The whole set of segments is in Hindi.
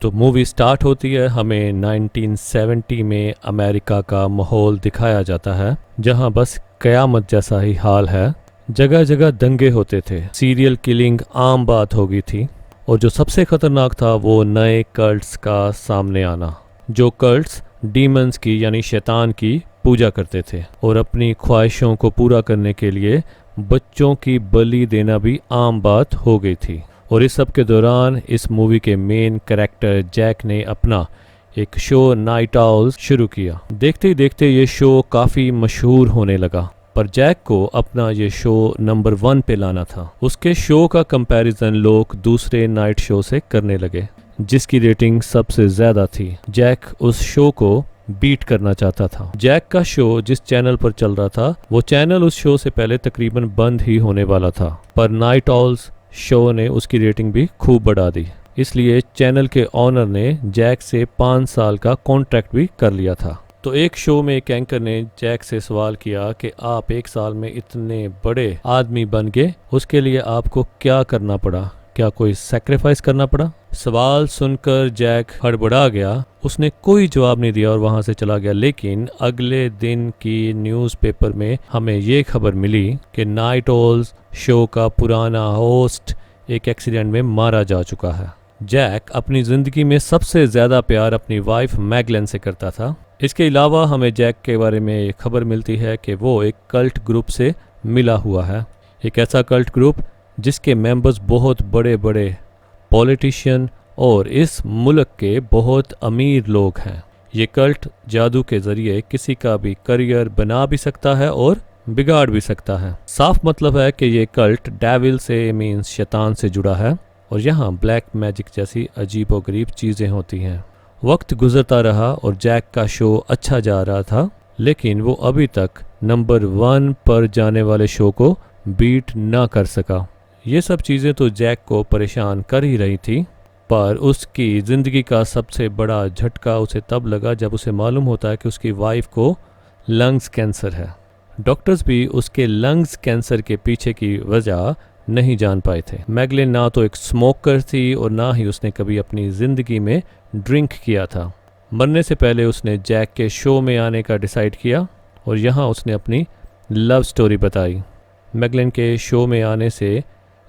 तो मूवी स्टार्ट होती है, हमें 1970 में अमेरिका का माहौल दिखाया जाता है जहां बस कयामत जैसा ही हाल है। जगह जगह दंगे होते थे, सीरियल किलिंग आम बात हो गई थी, और जो सबसे खतरनाक था वो नए कल्ट्स का सामने आना। जो कल्ट्स डीमंस की यानी शैतान की पूजा करते थे और अपनी ख्वाहिशों को पूरा करने के लिए बच्चों की बलि देना भी आम बात हो गई थी। और इस सब के दौरान इस मूवी के मेन कैरेक्टर जैक ने अपना एक शो नाइट आउल्स शुरू किया। देखते ही देखते ये शो काफ़ी मशहूर होने लगा, पर जैक को अपना ये शो नंबर 1 पे लाना था। उसके शो का कंपैरिजन लोग दूसरे नाइट शो से करने लगे जिसकी रेटिंग सबसे ज़्यादा थी। जैक उस शो को बीट करना चाहता था। जैक का शो जिस चैनल पर चल रहा था वो चैनल उस शो से पहले तकरीबन बंद ही होने वाला था, पर नाइट आउल्स शो ने उसकी रेटिंग भी खूब बढ़ा दी। इसलिए चैनल के ऑनर ने जैक से 5 साल का कॉन्ट्रैक्ट भी कर लिया था। तो एक शो में एक एंकर ने जैक से सवाल किया कि आप 1 साल में इतने बड़े आदमी बन गए, उसके लिए आपको क्या करना पड़ा, क्या कोई सैक्रिफाइस करना पड़ा? सवाल सुनकर जैक हड़बड़ा गया। उसने कोई जवाब नहीं दिया और वहां से चला गया। लेकिन अगले दिन की न्यूज़पेपर में हमें ये खबर मिली कि नाइट आउल्स शो का पुराना होस्ट एक एक्सीडेंट में मारा जा चुका है। जैक अपनी ज़िंदगी में सबसे ज़्यादा प्यार अपनी वाइफ मैगलेन से करता था। इसके अलावा हमें जैक के बारे में ये खबर मिलती है कि वो एक कल्ट ग्रुप से मिला हुआ है, एक ऐसा कल्ट ग्रुप जिसके मेंबर्स बहुत बड़े बड़े पॉलिटिशियन और इस मुल्क के बहुत अमीर लोग हैं। ये कल्ट जादू के ज़रिए किसी का भी करियर बना भी सकता है और बिगाड़ भी सकता है। साफ मतलब है कि ये कल्ट डेविल से मीन्स शैतान से जुड़ा है और यहाँ ब्लैक मैजिक जैसी अजीबोगरीब चीज़ें होती हैं। वक्त गुजरता रहा और जैक का शो अच्छा जा रहा था, लेकिन वो अभी तक नंबर 1 पर जाने वाले शो को बीट ना कर सका। ये सब चीज़ें तो जैक को परेशान कर ही रही थी, पर उसकी ज़िंदगी का सबसे बड़ा झटका उसे तब लगा जब उसे मालूम होता है कि उसकी वाइफ को लंग्स कैंसर है। डॉक्टर्स भी उसके लंग्स कैंसर के पीछे की वजह नहीं जान पाए थे। मैगलेन ना तो एक स्मोकर थी और ना ही उसने कभी अपनी ज़िंदगी में ड्रिंक किया था। मरने से पहले उसने जैक के शो में आने का डिसाइड किया और यहाँ उसने अपनी लव स्टोरी बताई। मैगलेन के शो में आने से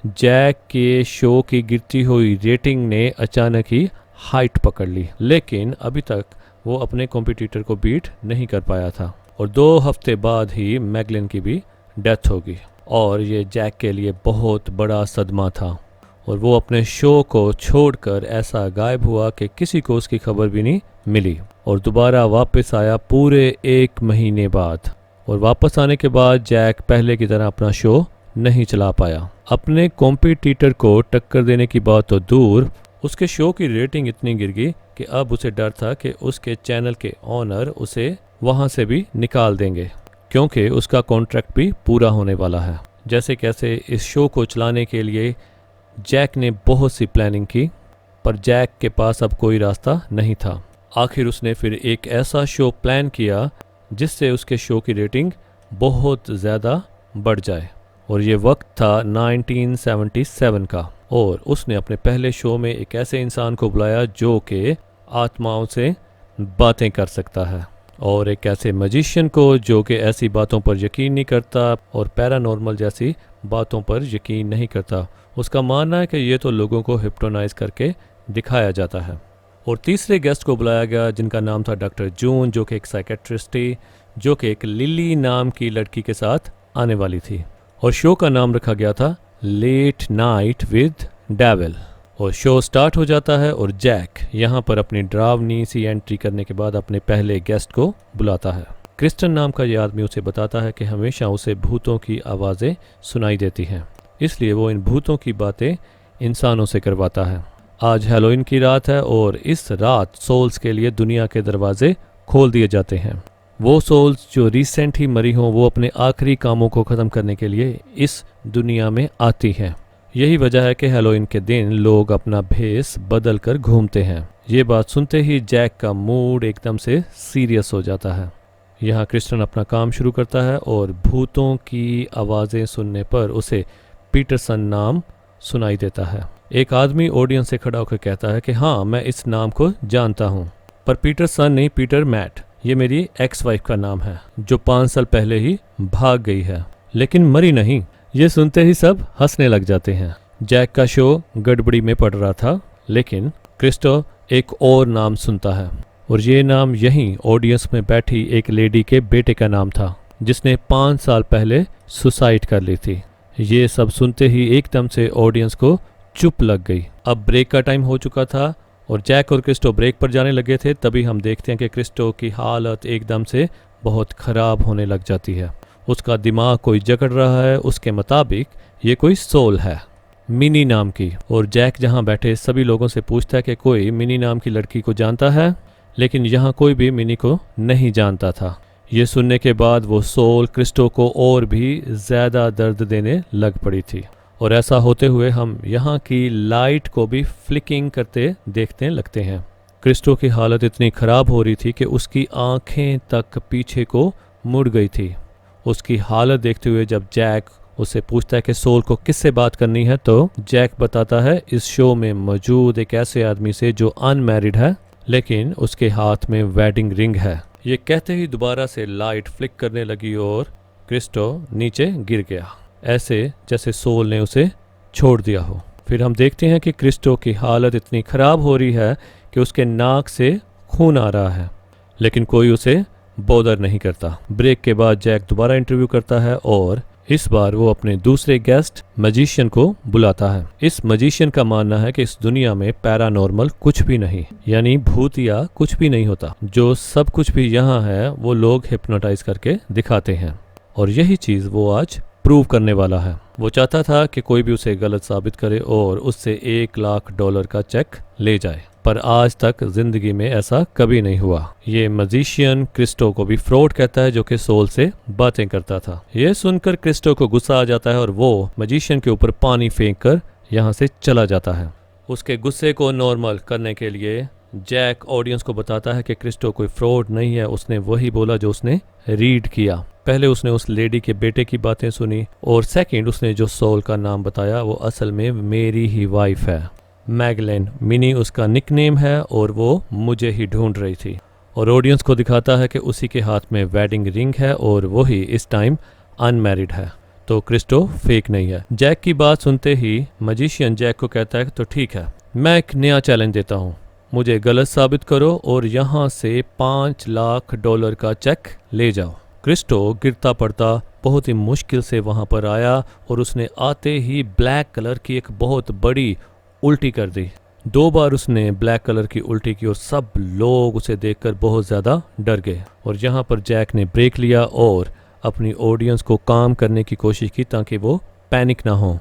जैक के शो की गिरती हुई रेटिंग ने अचानक ही हाइट पकड़ ली, लेकिन अभी तक वो अपने कॉम्पिटिटर को बीट नहीं कर पाया था और 2 हफ्ते बाद ही मैगलेन की भी डेथ होगी। और ये जैक के लिए बहुत बड़ा सदमा था और वो अपने शो को छोड़कर ऐसा गायब हुआ कि किसी को उसकी खबर भी नहीं मिली और दोबारा वापस आया पूरे 1 महीने बाद। और वापस आने के बाद जैक पहले की तरह अपना शो नहीं चला पाया। अपने कॉम्पिटिटर को टक्कर देने की बात तो दूर, उसके शो की रेटिंग इतनी गिर गई कि अब उसे डर था कि उसके चैनल के ऑनर उसे वहां से भी निकाल देंगे, क्योंकि उसका कॉन्ट्रैक्ट भी पूरा होने वाला है। जैसे कैसे इस शो को चलाने के लिए जैक ने बहुत सी प्लानिंग की, पर जैक के पास अब कोई रास्ता नहीं था। आखिर उसने फिर एक ऐसा शो प्लान किया जिससे उसके शो की रेटिंग बहुत ज़्यादा बढ़ जाए, और ये वक्त था 1977 का। और उसने अपने पहले शो में एक ऐसे इंसान को बुलाया जो कि आत्माओं से बातें कर सकता है, और एक ऐसे मजिशियन को जो कि ऐसी बातों पर यकीन नहीं करता और पैरानॉर्मल जैसी बातों पर यकीन नहीं करता। उसका मानना है कि ये तो लोगों को हिप्नोटाइज करके दिखाया जाता है। और तीसरे गेस्ट को बुलाया गया जिनका नाम था डॉक्टर जून, जो कि एक साइकेट्रिस्ट थी, जो कि एक लिली नाम की लड़की के साथ आने वाली थी। और शो का नाम रखा गया था लेट नाइट विद डेविल। और शो स्टार्ट हो जाता है और जैक यहाँ पर अपनी डरावनी सी एंट्री करने के बाद अपने पहले गेस्ट को बुलाता है। क्रिस्टन नाम का ये आदमी उसे बताता है कि हमेशा उसे भूतों की आवाज़ें सुनाई देती हैं, इसलिए वो इन भूतों की बातें इंसानों से करवाता है। आज हैलोवीन की रात है और इस रात सोल्स के लिए दुनिया के दरवाजे खोल दिए जाते हैं। वो सोल्स जो रिसेंट ही मरी हों वो अपने आखिरी कामों को ख़त्म करने के लिए इस दुनिया में आती हैं। यही वजह है कि हैलोवीन के दिन लोग अपना भेष बदल कर घूमते हैं। ये बात सुनते ही जैक का मूड एकदम से सीरियस हो जाता है। यहाँ क्रिस्टन अपना काम शुरू करता है और भूतों की आवाज़ें सुनने पर उसे पीटरसन नाम सुनाई देता है। एक आदमी ऑडियंस से खड़ा होकर कहता है कि हाँ, मैं इस नाम को जानता हूँ, पर पीटर सन नहीं, पीटर मैट, ये मेरी एक्स वाइफ का नाम है जो 5 साल पहले ही भाग गई है, लेकिन मरी नहीं। ये सुनते ही सब हंसने लग जाते हैं। जैक का शो गड़बड़ी में पड़ रहा था, लेकिन क्रिस्टो एक और नाम सुनता है, और ये नाम यहीं ऑडियंस में बैठी एक लेडी के बेटे का नाम था जिसने 5 साल पहले सुसाइड कर ली थी। ये सब सुनते ही एकदम से ऑडियंस को चुप लग गई। अब ब्रेक का टाइम हो चुका था और जैक और क्रिस्टो ब्रेक पर जाने लगे थे। तभी हम देखते हैं कि क्रिस्टो की हालत एकदम से बहुत ख़राब होने लग जाती है। उसका दिमाग कोई जकड़ रहा है। उसके मुताबिक ये कोई सोल है, मिनी नाम की। और जैक जहाँ बैठे सभी लोगों से पूछता है कि कोई मिनी नाम की लड़की को जानता है, लेकिन यहाँ कोई भी मिनी को नहीं जानता था। ये सुनने के बाद वो सोल क्रिस्टो को और भी ज़्यादा दर्द देने लग पड़ी थी। और ऐसा होते हुए हम यहाँ की लाइट को भी फ्लिकिंग करते देखने लगते हैं। क्रिस्टो की हालत इतनी ख़राब हो रही थी कि उसकी आंखें तक पीछे को मुड़ गई थी। उसकी हालत देखते हुए जब जैक उससे पूछता है कि सोल को किससे बात करनी है, तो जैक बताता है इस शो में मौजूद एक ऐसे आदमी से जो अनमैरिड है, लेकिन उसके हाथ में वेडिंग रिंग है। ये कहते ही दोबारा से लाइट फ्लिक करने लगी और क्रिस्टो नीचे गिर गया, ऐसे जैसे सोल ने उसे छोड़ दिया हो। फिर हम देखते हैं कि क्रिस्टो की हालत इतनी ख़राब हो रही है कि उसके नाक से खून आ रहा है, लेकिन कोई उसे बॉदर नहीं करता। ब्रेक के बाद जैक दोबारा इंटरव्यू करता है और इस बार वो अपने दूसरे गेस्ट मैजिशियन को बुलाता है। इस मैजिशियन का मानना है कि इस दुनिया में पैरानॉर्मल कुछ भी नहीं, यानी भूत या कुछ भी नहीं होता। जो सब कुछ भी यहाँ है वो लोग हिप्नोटाइज करके दिखाते हैं, और यही चीज़ वो आज प्रूव करने वाला है। वो चाहता था कि कोई भी उसे गलत साबित करे और उससे $1,00,000 का चेक ले जाए, पर आज तक जिंदगी में ऐसा कभी नहीं हुआ। ये मैजिशियन क्रिस्टो को भी फ्रॉड कहता है जो कि सोल से बातें करता था। ये सुनकर क्रिस्टो को गुस्सा आ जाता है और वो मैजिशियन के ऊपर पानी फेंक कर यहाँ से चला जाता है। उसके गुस्से को नॉर्मल करने के लिए जैक ऑडियंस को बताता है कि क्रिस्टो कोई फ्रॉड नहीं है, उसने वही बोला जो उसने रीड किया। पहले उसने उस लेडी के बेटे की बातें सुनी, और सेकंड उसने जो सोल का नाम बताया वो असल में मेरी ही वाइफ है, मैगलेन। मिनी उसका निकनेम है और वो मुझे ही ढूंढ रही थी। और ऑडियंस को दिखाता है कि उसी के हाथ में वेडिंग रिंग है और वही इस टाइम अनमैरिड है, तो क्रिस्टो फेक नहीं है। जैक की बात सुनते ही मैजिशियन जैक को कहता है तो ठीक है, मैं एक नया चैलेंज देता हूँ, मुझे गलत साबित करो और यहाँ से $5,00,000 का चेक ले जाओ। क्रिस्टो गिरता पड़ता बहुत ही मुश्किल से वहाँ पर आया और उसने आते ही ब्लैक कलर की एक बहुत बड़ी उल्टी कर दी। 2 बार उसने ब्लैक कलर की उल्टी की और सब लोग उसे देखकर बहुत ज़्यादा डर गए। और यहाँ पर जैक ने ब्रेक लिया और अपनी ऑडियंस को काम करने की कोशिश की ताकि वो पैनिक ना हो।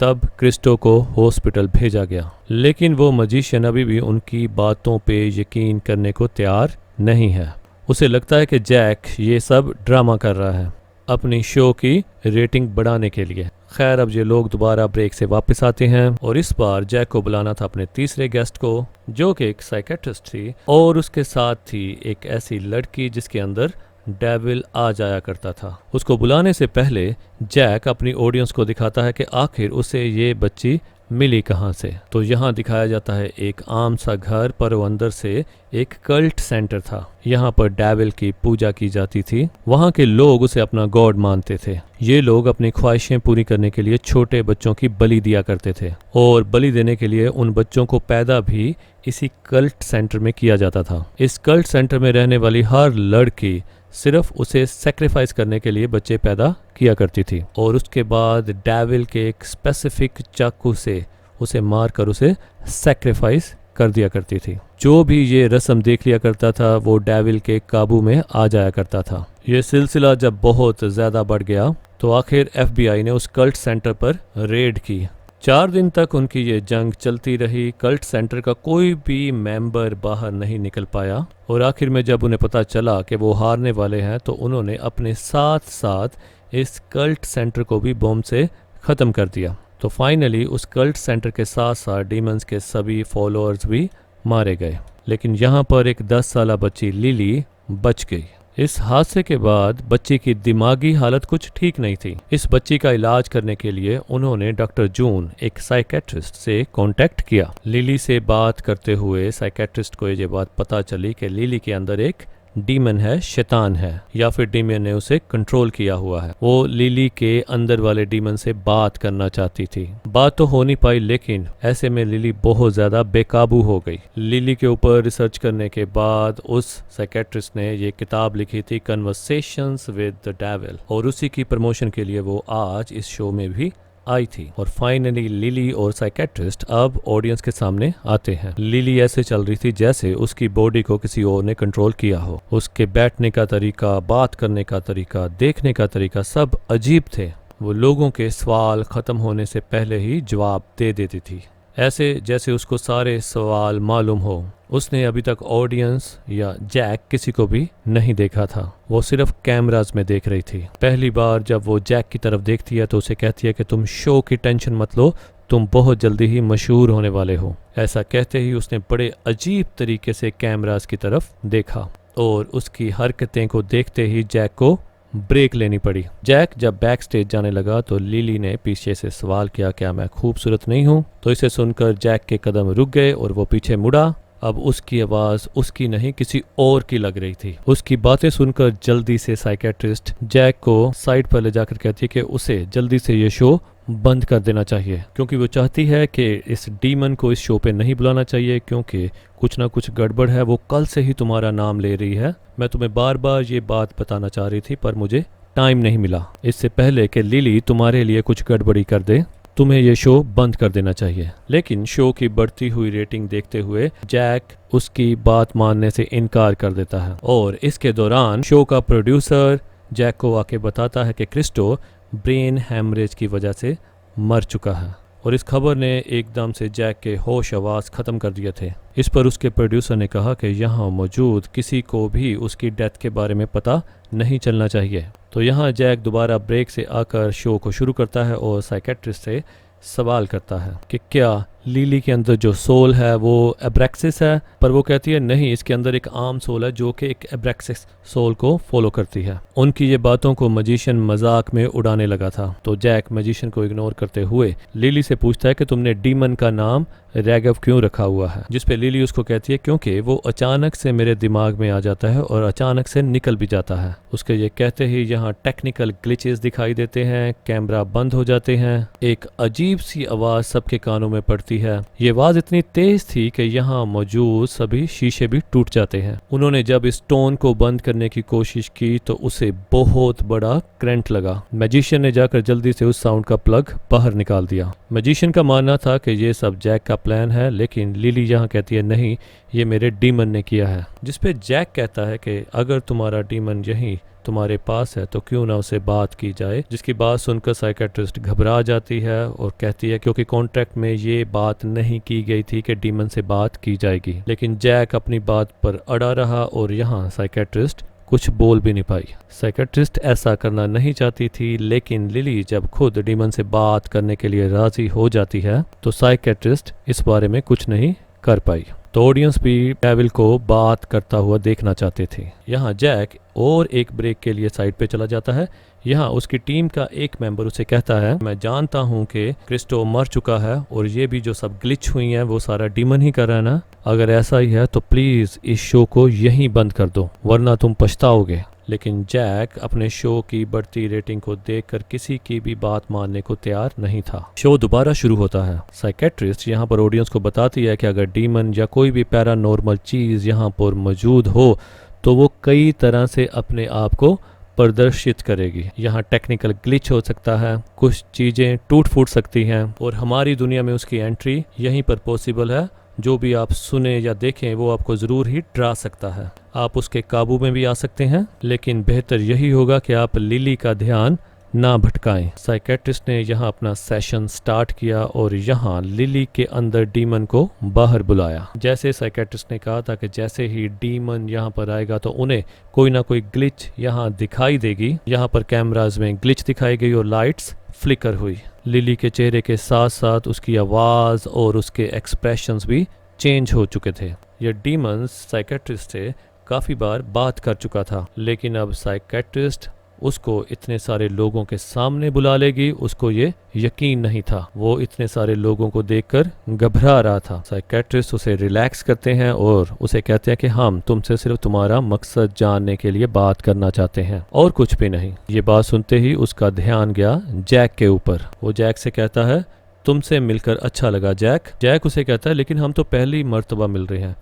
तब क्रिस्टो को हॉस्पिटल भेजा गया, लेकिन वो मैजिशियन अभी भी उनकी बातों पे यकीन करने को तैयार नहीं है। उसे लगता है कि जैक ये सब ड्रामा कर रहा है अपनी शो की रेटिंग बढ़ाने के लिए। खैर, अब ये लोग दोबारा ब्रेक से वापस आते हैं और इस बार जैक को बुलाना था अपने तीसरे गेस्ट को, जो कि एक साइकेट्रिस्ट थी, और उसके साथ थी एक ऐसी लड़की जिसके अंदर डेविल आ जाया करता था। उसको बुलाने से पहले जैक अपनी ऑडियंस को दिखाता है कि आखिर उसे ये बच्ची मिली कहाँ से। तो यहाँ दिखाया जाता है एक आम सा घर, पर वो अंदर से एक कल्ट सेंटर था। यहाँ पर डेविल की पूजा की जाती थी। वहाँ के लोग उसे अपना गॉड मानते थे। ये लोग अपनी ख्वाहिशें पूरी करने के लिए छोटे बच्चों की बलि दिया करते थे, और बलि देने के लिए उन बच्चों को पैदा भी इसी कल्ट सेंटर में किया जाता था। इस कल्ट सेंटर में रहने वाली हर लड़की सिर्फ उसे सेक्रीफाइस करने के लिए बच्चे पैदा किया करती थी, और उसके बाद डेविल के एक स्पेसिफिक चाकू से उसे मारकर उसे सेक्रीफाइस कर दिया करती थी। जो भी ये रस्म देख लिया करता था वो डेविल के काबू में आ जाया करता था। ये सिलसिला जब बहुत ज्यादा बढ़ गया तो आखिर FBI ने उस कल्ट सेंटर पर रेड की। 4 दिन तक उनकी ये जंग चलती रही। कल्ट सेंटर का कोई भी मेंबर बाहर नहीं निकल पाया, और आखिर में जब उन्हें पता चला कि वो हारने वाले हैं तो उन्होंने अपने साथ साथ इस कल्ट सेंटर को भी बम से ख़त्म कर दिया। तो फाइनली उस कल्ट सेंटर के साथ साथ डीमंस के सभी फॉलोअर्स भी मारे गए, लेकिन यहाँ पर एक 10 साला बच्ची लिली बच गई। इस हादसे के बाद बच्ची की दिमागी हालत कुछ ठीक नहीं थी। इस बच्ची का इलाज करने के लिए उन्होंने डॉक्टर जून, एक साइकेट्रिस्ट, से कांटेक्ट किया। लिली से बात करते हुए साइकेट्रिस्ट को ये बात पता चली कि लिली के अंदर एक डीमन है, शैतान है, या फिर डीमन ने उसे कंट्रोल किया हुआ है। वो लिली के अंदर वाले डीमन से बात करना चाहती थी। बात तो हो नहीं पाई, लेकिन ऐसे में लिली बहुत ज्यादा बेकाबू हो गई। लिली के ऊपर रिसर्च करने के बाद उस साइकेट्रिस्ट ने ये किताब लिखी थी, कन्वर्सेशंस विद द डेविल, और उसी की प्रमोशन के लिए वो आज इस शो में भी आई थी। और फाइनली लिली और साइकेट्रिस्ट अब ऑडियंस के सामने आते हैं। लिली ऐसे चल रही थी जैसे उसकी बॉडी को किसी और ने कंट्रोल किया हो। उसके बैठने का तरीका, बात करने का तरीका, देखने का तरीका सब अजीब थे। वो लोगों के सवाल खत्म होने से पहले ही जवाब दे देती थी, ऐसे जैसे उसको सारे सवाल मालूम हो। उसने अभी तक ऑडियंस या जैक किसी को भी नहीं देखा था, वो सिर्फ कैमरास में देख रही थी। पहली बार जब वो जैक की तरफ देखती है तो उसे कहती है कि तुम शो की टेंशन मत लो, तुम बहुत जल्दी ही मशहूर होने वाले हो। ऐसा कहते ही उसने बड़े अजीब तरीके से कैमरास की तरफ देखा और उसकी हरकतें को देखते ही जैक को ब्रेक लेनी पड़ी। जैक जब बैक स्टेज जाने लगा तो लिली ने पीछे से सवाल किया, क्या मैं खूबसूरत नहीं हूँ? तो इसे सुनकर जैक के कदम रुक गए और वो पीछे मुड़ा। अब उसकी आवाज उसकी नहीं किसी और की लग रही थी। उसकी बातें सुनकर जल्दी से साइकेट्रिस्ट जैक को साइड पर ले जाकर कहती है कि उसे जल्दी से ये शो बंद कर देना चाहिए, क्योंकि वो चाहती है कि इस डीमन को इस शो पे नहीं बुलाना चाहिए, क्योंकि कुछ ना कुछ गड़बड़ है। वो कल से ही तुम्हारा नाम ले रही है। मैं तुम्हें बार बार ये बात बताना चाह रही थी पर मुझे टाइम नहीं मिला। इससे पहले कि लिली तुम्हारे लिए कुछ गड़बड़ी कर दे, तुम्हें ये शो बंद कर देना चाहिए। लेकिन शो की बढ़ती हुई रेटिंग देखते हुए जैक उसकी बात मानने से इनकार कर देता है और इसके दौरान शो का प्रोड्यूसर जैक को आके बताता है कि क्रिस्टो ब्रेन हैमरेज की वजह से मर चुका है, और इस खबर ने एकदम से जैक के होश आवाज खत्म कर दिए थे। इस पर उसके प्रोड्यूसर ने कहा कि यहाँ मौजूद किसी को भी उसकी डेथ के बारे में पता नहीं चलना चाहिए। तो यहाँ जैक दोबारा ब्रेक से आकर शो को शुरू करता है और साइकेट्रिस्ट से सवाल करता है कि क्या लिली के अंदर जो सोल है वो एब्रैक्सिस है, पर वो कहती है नहीं, इसके अंदर एक आम सोल है जो कि एक एब्रैक्सिस सोल को फॉलो करती है। उनकी ये बातों को मजिशियन मजाक में उड़ाने लगा था। तो जैक मजिशियन को इग्नोर करते हुए लिली से पूछता है कि तुमने डीमन का नाम रैगव क्यों रखा हुआ है, जिस पे लिली उसको कहती है क्योंकि वो अचानक से मेरे दिमाग में आ जाता है और अचानक से निकल भी जाता है। उसके ये कहते ही यहाँ टेक्निकल ग्लिचेस दिखाई देते हैं, कैमरा बंद हो जाते हैं, एक अजीब सी आवाज सबके कानों में पड़ती है। ये आवाज इतनी तेज थी कि यहाँ मौजूद सभी शीशे भी टूट जाते हैं। उन्होंने जब इस टोन को बंद करने की कोशिश की तो उसे बहुत बड़ा करंट लगा। मैजिशियन ने जाकर जल्दी से उस साउंड का प्लग बाहर निकाल दिया। मैजिशियन का मानना था कि ये सब जैक का प्लान है, लेकिन लिली यहाँ कहती है नहीं, ये मेरे डीमन ने किया है। जिस पे जैक कहता है कि अगर तुम्हारा डीमन यहीं तुम्हारे पास है तो क्यों ना उसे बात की जाए, जिसकी बात सुनकर साइकेट्रिस्ट घबरा जाती है और कहती है क्योंकि कॉन्ट्रैक्ट में ये बात नहीं की गई थी कि डीमन से बात की जाएगी। लेकिन जैक अपनी बात पर अड़ा रहा और यहाँ साइकेट्रिस्ट कुछ बोल भी नहीं पाई। साइकेट्रिस्ट ऐसा करना नहीं चाहती थी, लेकिन लिली जब खुद डीमन से बात करने के लिए राजी हो जाती है तो साइकेट्रिस्ट इस बारे में कुछ नहीं कर पाई। तो ऑडियंस भी डेविल को बात करता हुआ देखना चाहते थे। यहाँ जैक और एक ब्रेक के लिए साइड पे चला जाता है। यहाँ उसकी टीम का एक मेंबर उसे कहता है मैं जानता हूँ कि क्रिस्टो मर चुका है और ये भी जो सब ग्लिच हुई हैं वो सारा डीमन ही कर रहा है ना। अगर ऐसा ही है तो प्लीज इस शो को यहीं बंद कर दो वरना तुम पछताओगे। लेकिन जैक अपने शो की बढ़ती रेटिंग को देखकर किसी की भी बात मानने को तैयार नहीं था। शो दोबारा शुरू होता है। साइकेट्रिस्ट यहाँ पर ऑडियंस को बताती है कि अगर डीमन या कोई भी पैरानॉर्मल चीज यहाँ पर मौजूद हो तो वो कई तरह से अपने आप को प्रदर्शित करेगी। यहाँ टेक्निकल ग्लिच हो सकता है, कुछ चीजें टूट फूट सकती हैं और हमारी दुनिया में उसकी एंट्री यहीं पर पॉसिबल है। जो भी आप सुने या देखें वो आपको जरूर ही डरा सकता है। आप उसके काबू में भी आ सकते हैं, लेकिन बेहतर यही होगा कि आप लिली का ध्यान ना भटकाएं। साइकेट्रिस्ट ने यहाँ अपना सेशन स्टार्ट किया और यहाँ लिली के अंदर डीमन को बाहर बुलाया। जैसे साइकेट्रिस्ट ने कहा था कि जैसे ही डीमन यहाँ पर आएगा तो उन्हें कोई ना कोई ग्लिच यहाँ दिखाई देगी। यहाँ पर कैमराज में ग्लिच दिखाई गई और लाइट्स फ्लिकर हुई। लिली के चेहरे के साथ साथ उसकी आवाज और उसके एक्सप्रेशंस भी चेंज हो चुके थे। ये डीमंस साइकेट्रिस्ट से काफ़ी बार बात कर चुका था, लेकिन अब साइकेट्रिस्ट उसको इतने सारे लोगों के सामने बुला लेगी, उसको ये यकीन नहीं था। वो इतने सारे लोगों को देखकर घबरा रहा था। साइकेट्रिस्ट उसे रिलैक्स करते हैं और उसे कहते हैं कि हम तुमसे सिर्फ तुम्हारा मकसद जानने के लिए बात करना चाहते हैं और कुछ भी नहीं। ये बात सुनते ही उसका ध्यान गया जैक के ऊपर। वो जैक से कहता है, तुमसे मिलकर अच्छा लगा जैक। जैक उसे कहता है, लेकिन हम तो पहली मर्तबा मिल रहे हैं।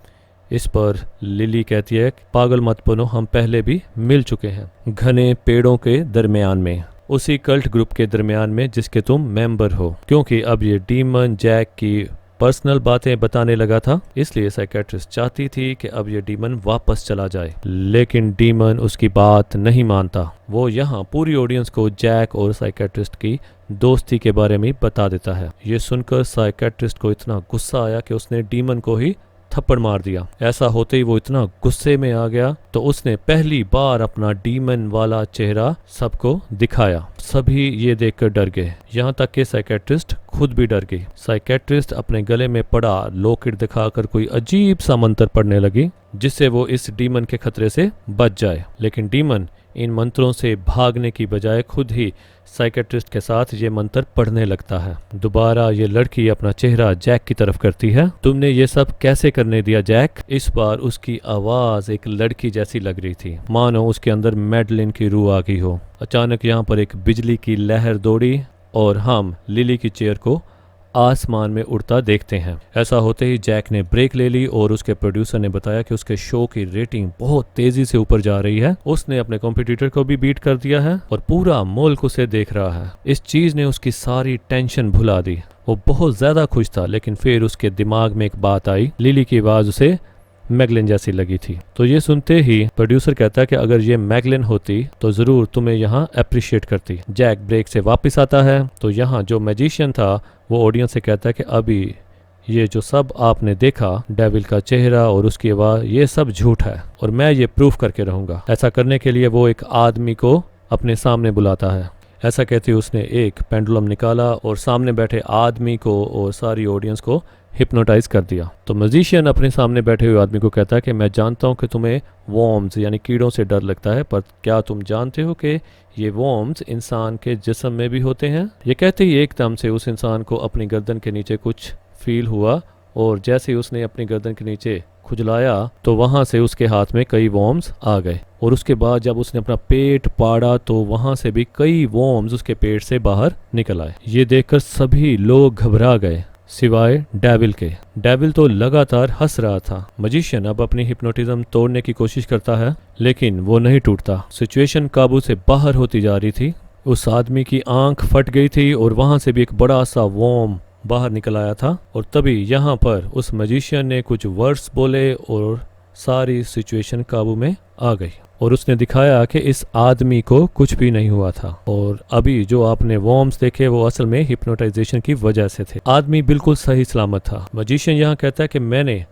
इस पर लिली कहती है, पागल मत बनो, हम पहले भी मिल चुके हैं, घने पेड़ों के दरमियान में, उसी कल्ट ग्रुप के दरमियान में जिसके तुम मेंबर हो। क्योंकि अब ये डीमन जैक की पर्सनल बातें बताने लगा था, इसलिए साइकेट्रिस्ट चाहती थी कि अब ये डीमन वापस चला जाए, लेकिन डीमन उसकी बात नहीं मानता। वो यहाँ पूरी ऑडियंस को जैक और साइकेट्रिस्ट की दोस्ती के बारे में बता देता है। ये सुनकर साइकेट्रिस्ट को इतना गुस्सा आया कि उसने डीमन को ही थप्पड़ मार दिया। ऐसा होते ही वो इतना गुस्से में आ गया तो उसने पहली बार अपना डीमन वाला चेहरा सबको दिखाया। सभी ये देखकर डर गए, यहाँ तक कि साइकेट्रिस्ट खुद भी डर गई। साइकेट्रिस्ट अपने गले में पड़ा लॉकेट दिखाकर कोई अजीब सा मंत्र पढ़ने लगी, जिससे वो इस डीमन के खतरे से बच जाए। लेकिन डीमन इन मंत्रों से भागने की बजाय खुद ही साइकेट्रिस्ट के साथ ये मंत्र पढ़ने लगता है। दोबारा ये लड़की अपना चेहरा जैक की तरफ करती है। तुमने ये सब कैसे करने दिया जैक? इस बार उसकी आवाज एक लड़की जैसी लग रही थी, मानो उसके अंदर मैडलिन की रूह आ गई हो। अचानक यहाँ पर एक बिजली की लहर दौड़ी और हम लिली की चेयर को आसमान में उड़ता देखते हैं। ऐसा होते ही जैक ने ब्रेक ले ली और उसके प्रोड्यूसर ने बताया कि उसके शो की रेटिंग बहुत तेजी से ऊपर जा रही है। उसने अपने कॉम्पिटिटर को भी बीट कर दिया है और पूरा मुल्क उसे देख रहा है। इस चीज ने उसकी सारी टेंशन भुला दी। वो बहुत ज्यादा खुश था, लेकिन फिर उसके दिमाग में एक बात आई। लिली की आवाज उसे मैगलिन जैसी लगी थी। तो ये सुनते ही प्रोड्यूसर कहता है कि अगर ये मैगलिन होती तो जरूर तुम्हें यहाँ अप्रिशिएट करती। जैक ब्रेक से वापस आता है तो यहाँ जो मैजिशियन था वो ऑडियंस से कहता है कि अभी ये जो सब आपने देखा, डेविल का चेहरा और उसकी आवाज, ये सब झूठ है और मैं ये प्रूफ करके रहूंगा। ऐसा करने के लिए वो एक आदमी को अपने सामने बुलाता है। ऐसा कहते उसने एक पेंडुलम निकाला और सामने बैठे आदमी को और सारी ऑडियंस को हिप्नोटाइज कर दिया। तो म्यूजिशियन अपने सामने बैठे हुए आदमी को कहता है कि मैं जानता हूं कि तुम्हें वॉर्म्स यानी कीड़ों से डर लगता है, पर क्या तुम जानते हो कि ये वॉर्म्स इंसान के जिस्म में भी होते हैं? ये कहते ही एकदम से उस इंसान को अपनी गर्दन के नीचे कुछ फील हुआ और जैसे ही उसने अपनी गर्दन के नीचे खुजलाया तो वहां से उसके हाथ में कई वॉर्म्स आ गए और उसके बाद जब उसने अपना पेट पाड़ा तो वहां से भी कई वॉर्म्स उसके पेट से बाहर निकल आए। ये देखकर सभी लोग घबरा गए सिवाय डेविल के। डेविल तो लगातार हंस रहा था। मजिशियन अब अपनी हिप्नोटिज्म तोड़ने की कोशिश करता है, लेकिन वो नहीं टूटता। सिचुएशन काबू से बाहर होती जा रही थी। उस आदमी की आंख फट गई थी और वहां से भी एक बड़ा सा वॉर्म बाहर निकल आया था और तभी यहाँ पर उस मजिशियन ने कुछ वर्ड्स बोले और सारी सिचुएशन काबू में आ गई और उसने दिखाया कि इस आदमी को कुछ भी नहीं हुआ था और अभी जो आपने वॉर्म्स देखे वो असल में हिप्नोटाइजेशन की वजह से थे। आदमी बिल्कुल सही सलामत था। मजिशियन यहाँ कहता है कि मैंने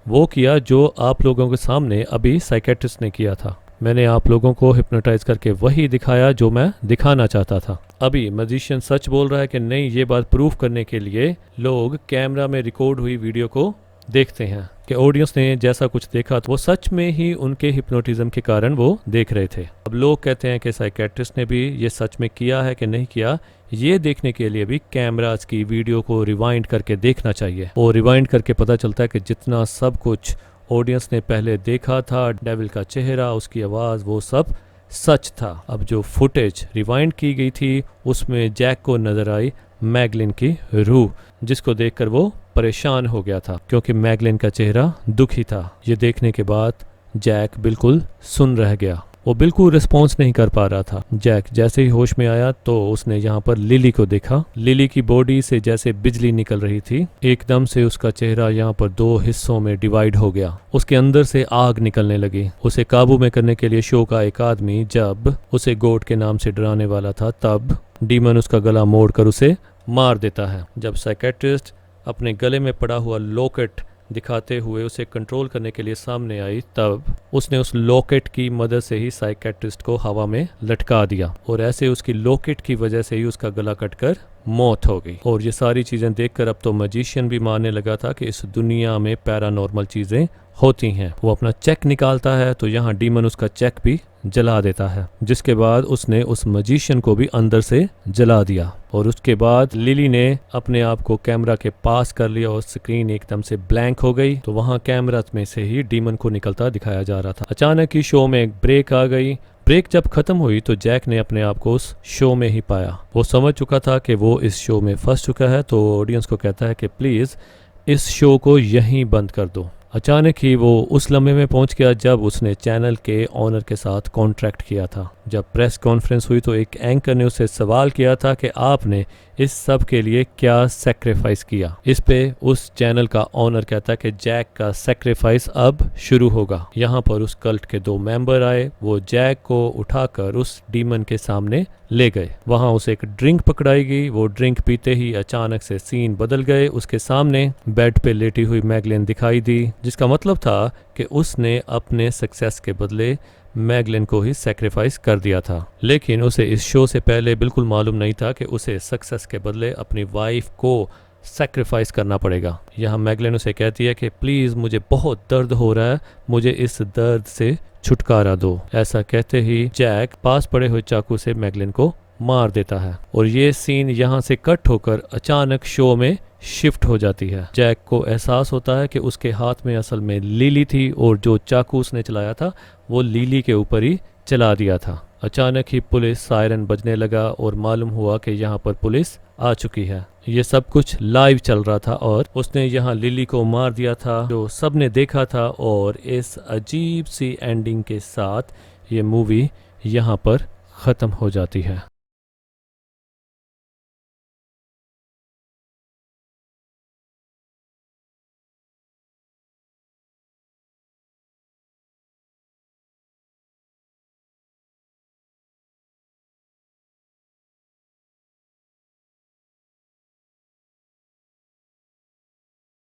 वो किया जो आप लोगों के सामने अभी साइकेट्रिस्ट ने किया था। मैंने आप लोगों को हिप्नोटाइज करके वही दिखाया जो मैं दिखाना चाहता था। अभी मजिशियन सच बोल रहा है कि नहीं, ये बात प्रूफ करने के लिए लोग कैमरा में रिकॉर्ड हुई वीडियो को देखते हैं कि ऑडियंस ने जैसा कुछ देखा तो वो सच में ही उनके हिप्नोटिज्म के कारण वो देख रहे थे। अब लोग कहते हैं कि साइकेट्रिस्ट ने भी ये सच में किया है कि नहीं किया, ये देखने के लिए भी कैमरास की वीडियो को रिवाइंड करके देखना चाहिए और रिवाइंड करके पता चलता है कि जितना सब कुछ ऑडियंस ने पहले देखा था, डेविल का चेहरा, उसकी आवाज़, वो सब सच था। अब जो फुटेज रिवाइंड की गई थी उसमें जैक को नजर आई मैगलिन की रूह, जिसको देखकर वो परेशान हो गया था क्योंकि मैगलिन का चेहरा दुखी था। ये देखने के बाद जैक बिल्कुल सुन रह गया, वो बिल्कुल रिस्पॉन्स नहीं कर पा रहा था। जैक जैसे ही होश में आया तो उसने यहाँ पर लिली को देखा। लिली की बॉडी से जैसे बिजली निकल रही थी। एकदम से उसका चेहरा यहाँ पर दो हिस्सों में डिवाइड हो गया। उसके अंदर से आग निकलने लगी। उसे काबू में करने के लिए शो का एक आदमी जब उसे गोट के नाम से डराने वाला था तब डीमन उसका गला मोड़कर उसे मार देता है। जब साइकेट्रिस्ट अपने गले में पड़ा हुआ लॉकेट दिखाते हुए उसे कंट्रोल करने के लिए सामने आई तब उसने उस लॉकेट की मदद से ही साइकेट्रिस्ट को हवा में लटका दिया और ऐसे उसकी लॉकेट की वजह से ही उसका गला कटकर मौत हो गई। और ये सारी चीजें देखकर अब तो मैजिशियन भी मानने लगा था कि इस दुनिया में पैरानॉर्मल चीजें होती हैं। वो अपना चेक निकालता है तो यहाँ डीमन उसका चेक भी जला देता है, जिसके बाद उसने उस मजिशियन को भी अंदर से जला दिया। और उसके बाद लिली ने अपने आप को कैमरा के पास कर लिया और स्क्रीन एकदम से ब्लैंक हो गई। तो वहाँ कैमरा में से ही डीमन को निकलता दिखाया जा रहा था। अचानक ही शो में एक ब्रेक आ गई। ब्रेक जब खत्म हुई तो जैक ने अपने आप को उस शो में ही पाया। वो समझ चुका था कि वो इस शो में फंस चुका है, तो ऑडियंस को कहता है कि प्लीज इस शो को यहीं बंद कर दो। अचानक ही वो उस लम्हे में पहुंच गया जब उसने चैनल के ऑनर के साथ कॉन्ट्रैक्ट किया था। जब प्रेस कॉन्फ्रेंस हुई तो एक एंकर ने उससे सवाल किया था कि आपने इस सब के लिए क्या सैक्रिफाइस किया। इस पे उस चैनल का ऑनर कहता है कि जैक का सैक्रिफाइस अब शुरू होगा। यहाँ पर उस कल्ट के 2 मेंबर आए। वो जैक को उठाकर उस डीमन के सामने ले गए। वहां उसे एक ड्रिंक पकड़ाई गई। वो ड्रिंक पीते ही अचानक से सीन बदल गए। उसके सामने बेड पे लेटी हुई मैगलिन दिखाई दी, जिसका मतलब था कि उसने अपने सक्सेस के बदले मैगलिन को ही सैक्रिफाइस कर दिया था। लेकिन उसे इस शो से पहले बिल्कुल मालूम नहीं था कि उसे सक्सेस के बदले अपनी वाइफ को सैक्रिफाइस करना पड़ेगा। यहाँ मैगलिन उसे कहती है कि प्लीज मुझे बहुत दर्द हो रहा है, मुझे इस दर्द से छुटकारा दो। ऐसा कहते ही जैक पास पड़े हुए चाकू से मैगलिन को मार देता है। और ये सीन यहाँ से कट होकर अचानक शो में शिफ्ट हो जाती है। जैक को एहसास होता है कि उसके हाथ में असल में लिली थी और जो चाकू उसने चलाया था वो लिली के ऊपर ही चला दिया था। अचानक ही पुलिस सायरन बजने लगा और मालूम हुआ कि यहाँ पर पुलिस आ चुकी है। ये सब कुछ लाइव चल रहा था और उसने यहाँ लिली को मार दिया था, जो सबने देखा था। और इस अजीब सी एंडिंग के साथ ये मूवी यहाँ पर ख़त्म हो जाती है।